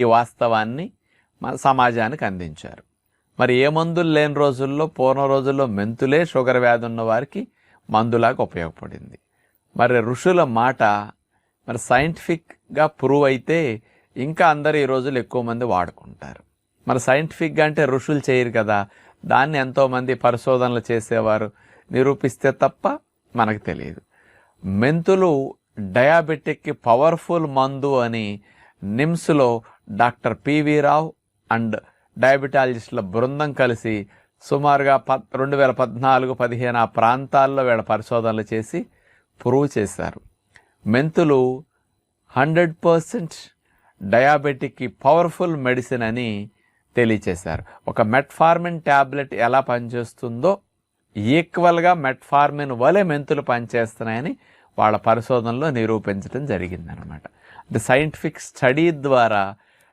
ఈ వాస్తవాన్ని మన సమాజానికి అందించారు. మరి ఏ మందులు లేని రోజుల్లో, పూర్వం రోజుల్లో మెంతులే షుగర్ వ్యాధి ఉన్న వారికి మందులాగా ఉపయోగపడింది. మరి ఋషుల మాట మరి సైంటిఫిక్గా ప్రూవ్ అయితే ఇంకా అందరూ ఈ రోజులు ఎక్కువ మంది వాడుకుంటారు. మరి సైంటిఫిక్గా అంటే ఋషులు చేయరు కదా, దాన్ని ఎంతోమంది పరిశోధనలు చేసేవారు నిరూపిస్తే తప్ప మనకు తెలియదు. మెంతులు డయాబెటిక్కి పవర్ఫుల్ మందు అని నిమ్స్లో డాక్టర్ పివి రావు అండ్ డయాబెటాలజిస్టుల బృందం కలిసి సుమారుగా 2014-15 ఆ ప్రాంతాల్లో వీళ్ళ పరిశోధనలు చేసి ప్రూవ్ చేశారు. మెంతులు 100% డయాబెటిక్కి పవర్ఫుల్ మెడిసిన్ అని తెలియచేశారు. ఒక మెట్ఫార్మిన్ ట్యాబ్లెట్ ఎలా పనిచేస్తుందో ఈక్వల్గా మెట్ఫార్మిన్ వలె మెంతులు పనిచేస్తున్నాయని వాళ్ళ పరిశోధనలో నిరూపించడం జరిగిందనమాట. అంటే సైంటిఫిక్ స్టడీ ద్వారా